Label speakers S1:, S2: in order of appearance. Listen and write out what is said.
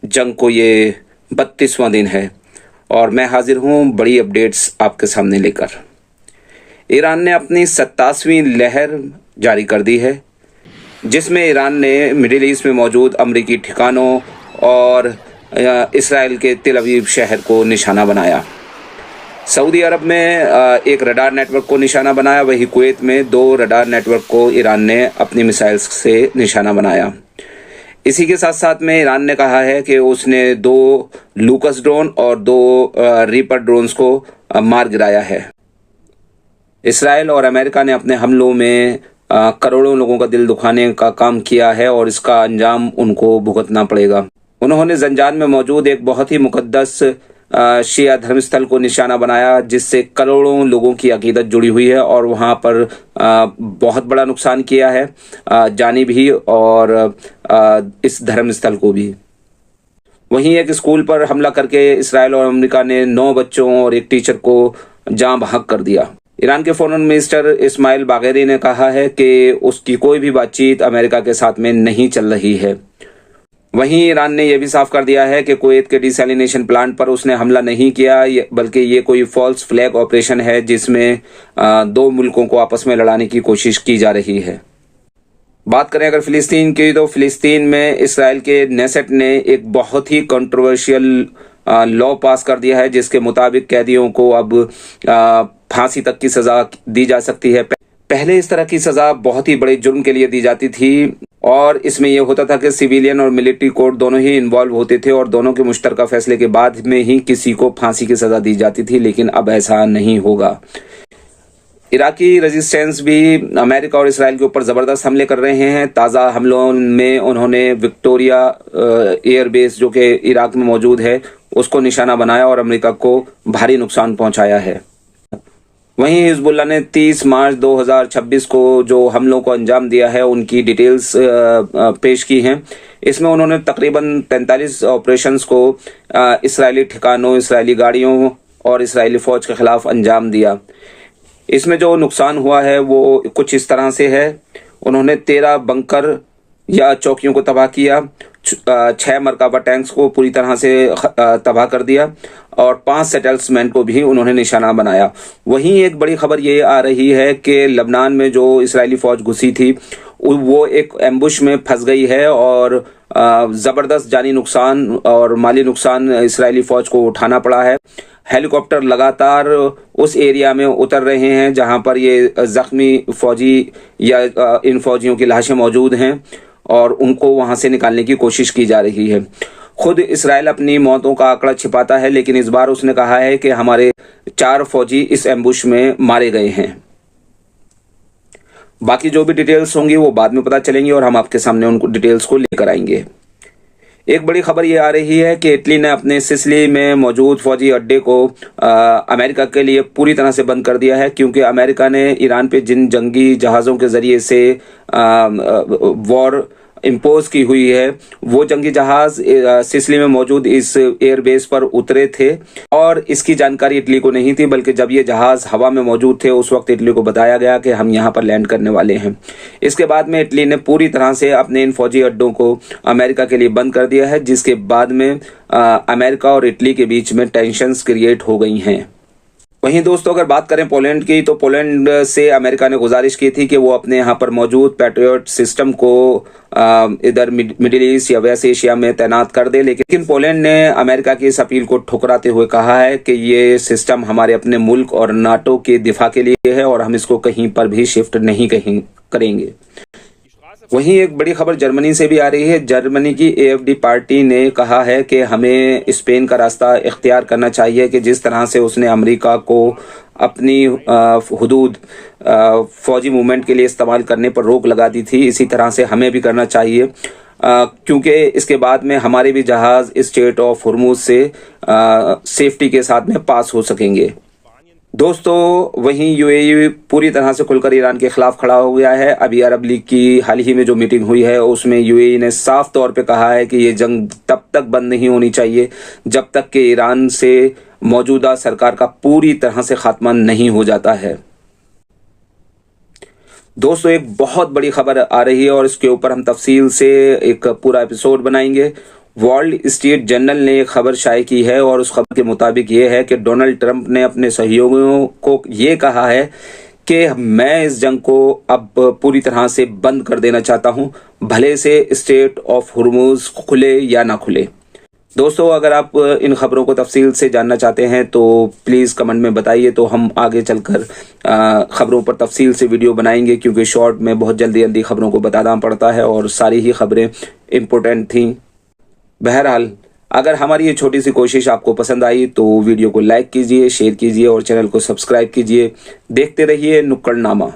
S1: जंग को ये 32वां दिन है और मैं हाजिर हूँ बड़ी अपडेट्स आपके सामने लेकर। ईरान ने अपनी 27वीं लहर जारी कर दी है, जिसमें ईरान ने मिडिल ईस्ट में मौजूद अमरीकी ठिकानों और इसराइल के तेल अवीव शहर को निशाना बनाया। सऊदी अरब में एक रडार नेटवर्क को निशाना बनाया, वहीं कुवैत में 2 रडार नेटवर्क को ईरान ने अपनी मिसाइल से निशाना बनाया। इसी के साथ साथ में ईरान ने कहा है कि उसने 2 लूकस ड्रोन और 2 रीपर ड्रोन्स को मार गिराया है। इसराइल और अमेरिका ने अपने हमलों में करोड़ों लोगों का दिल दुखाने का काम किया है और इसका अंजाम उनको भुगतना पड़ेगा। उन्होंने जंजान में मौजूद एक बहुत ही मुकद्दस शिया धर्मस्थल को निशाना बनाया, जिससे करोड़ों लोगों की अकीदत जुड़ी हुई है और वहाँ पर बहुत बड़ा नुकसान किया है, जानी भी और इस धर्मस्थल को भी। वहीं एक स्कूल पर हमला करके इसराइल और अमेरिका ने 9 बच्चों और एक टीचर को जाँ बहक कर दिया। ईरान के फॉरेन मिनिस्टर इस्माइल बागेरी ने कहा है कि उसकी कोई भी बातचीत अमेरिका के साथ में नहीं चल रही है। वहीं ईरान ने यह भी साफ कर दिया है कि कुवैत के डिसैलिनेशन प्लांट पर उसने हमला नहीं किया, बल्कि ये कोई फॉल्स फ्लैग ऑपरेशन है जिसमें 2 मुल्कों को आपस में लड़ाने की कोशिश की जा रही है। बात करें अगर फ़िलिस्तीन की, तो फ़िलिस्तीन में इसराइल के नेसेट ने एक बहुत ही कंट्रोवर्शियल लॉ पास कर दिया है, जिसके मुताबिक कैदियों को अब फांसी तक की सज़ा दी जा सकती है। पहले इस तरह की सज़ा बहुत ही बड़े जुर्म के लिए दी जाती थी और इसमें यह होता था कि सिविलियन और मिलिट्री कोर्ट दोनों ही इन्वॉल्व होते थे और दोनों के मुश्तरका फैसले के बाद में ही किसी को फांसी की सज़ा दी जाती थी, लेकिन अब ऐसा नहीं होगा। इराकी रेजिस्टेंस भी अमेरिका और इसराइल के ऊपर ज़बरदस्त हमले कर रहे हैं। ताज़ा हमलों में उन्होंने विक्टोरिया एयरबेस जो कि इराक में मौजूद है उसको निशाना बनाया और अमेरिका को भारी नुकसान पहुंचाया है। वहीं हिजबुल्ला ने 30 मार्च 2026 को जो हमलों को अंजाम दिया है उनकी डिटेल्स पेश की हैं। इसमें उन्होंने तकरीबन 43 ऑपरेशंस को इसराइली ठिकानों, इसराइली गाड़ियों और इसराइली फ़ौज के ख़िलाफ़ अंजाम दिया। इसमें जो नुकसान हुआ है वो कुछ इस तरह से है। उन्होंने 13 बंकर या चौकियों को तबाह किया, 6 मरकाबा टैंक्स को पूरी तरह से तबाह कर दिया और 5 सेटल्समेंट को भी उन्होंने निशाना बनाया। वहीं एक बड़ी खबर ये आ रही है कि लबनान में जो इसराइली फ़ौज घुसी थी वो एक एम्बुश में फंस गई है और ज़बरदस्त जानी नुकसान और माली नुकसान इसराइली फ़ौज को उठाना पड़ा है। हेलीकॉप्टर लगातार उस एरिया में उतर रहे हैं जहां पर ये ज़ख्मी फ़ौजी या इन फ़ौजियों की लाशें मौजूद हैं और उनको वहां से निकालने की कोशिश की जा रही है। खुद इसराइल अपनी मौतों का आंकड़ा छिपाता है, लेकिन इस बार उसने कहा है कि हमारे 4 फौजी इस एम्बुश में मारे गए हैं। बाकी जो भी डिटेल्स होंगी वो बाद में पता चलेंगी और हम आपके सामने उनको डिटेल्स को लेकर आएंगे। एक बड़ी खबर ये आ रही है कि इटली ने अपने सिसिली में मौजूद फौजी अड्डे को अमेरिका के लिए पूरी तरह से बंद कर दिया है, क्योंकि अमेरिका ने ईरान पे जिन जंगी जहाज़ों के ज़रिए से वॉर इम्पोज की हुई है वो जंगी जहाज़ सिसिली में मौजूद इस एयरबेस पर उतरे थे और इसकी जानकारी इटली को नहीं थी, बल्कि जब ये जहाज़ हवा में मौजूद थे उस वक्त इटली को बताया गया कि हम यहाँ पर लैंड करने वाले हैं। इसके बाद में इटली ने पूरी तरह से अपने इन फौजी अड्डों को अमेरिका के लिए बंद कर दिया है, जिसके बाद में अमेरिका और इटली के बीच में टेंशंस क्रिएट हो गई हैं। वहीं दोस्तों अगर बात करें पोलैंड की, तो पोलैंड से अमेरिका ने गुजारिश की थी कि वो अपने यहाँ पर मौजूद पैट्रियट सिस्टम को इधर मिडिल ईस्ट या वेस्ट एशिया में तैनात कर दे, लेकिन पोलैंड ने अमेरिका की इस अपील को ठुकराते हुए कहा है कि ये सिस्टम हमारे अपने मुल्क और नाटो के दिफा के लिए है और हम इसको कहीं पर भी शिफ्ट नहीं करेंगे। वहीं एक बड़ी खबर जर्मनी से भी आ रही है। जर्मनी की AfD पार्टी ने कहा है कि हमें स्पेन का रास्ता इख्तियार करना चाहिए कि जिस तरह से उसने अमेरिका को अपनी हुदूद फौजी मूवमेंट के लिए इस्तेमाल करने पर रोक लगा दी थी, इसी तरह से हमें भी करना चाहिए, क्योंकि इसके बाद में हमारे भी जहाज़ स्ट्रेट ऑफ हुर्मुज से सेफ्टी के साथ में पास हो सकेंगे। दोस्तों वहीं UAE पूरी तरह से खुलकर ईरान के खिलाफ खड़ा हो गया है। अभी अरब लीग की हाल ही में जो मीटिंग हुई है उसमें UAE ने साफ तौर पे कहा है कि ये जंग तब तक बंद नहीं होनी चाहिए जब तक कि ईरान से मौजूदा सरकार का पूरी तरह से खात्मा नहीं हो जाता है। दोस्तों एक बहुत बड़ी खबर आ रही है और इसके ऊपर हम तफसील से एक पूरा एपिसोड बनाएंगे वर्ल्ड स्ट्रीट जर्नल ने एक खबर शाये की है और उस खबर के मुताबिक ये है कि डोनाल्ड ट्रंप ने अपने सहयोगियों को ये कहा है कि मैं इस जंग को अब पूरी तरह से बंद कर देना चाहता हूं, भले से स्ट्रेट ऑफ हुर्मुज खुले या ना खुले। दोस्तों, अगर आप इन खबरों को तफसील से जानना चाहते हैं तो प्लीज़ कमेंट में बताइए, तो हम आगे चलकर खबरों पर तफसील से वीडियो बनाएंगे, क्योंकि शॉर्ट में बहुत जल्दी जल्दी खबरों को बताना पड़ता है और सारी ही खबरें इम्पोर्टेंट थीं। बहरहाल, अगर हमारी ये छोटी सी कोशिश आपको पसंद आई तो वीडियो को लाइक कीजिए, शेयर कीजिए और चैनल को सब्सक्राइब कीजिए। देखते रहिए नुक्कड़नामा।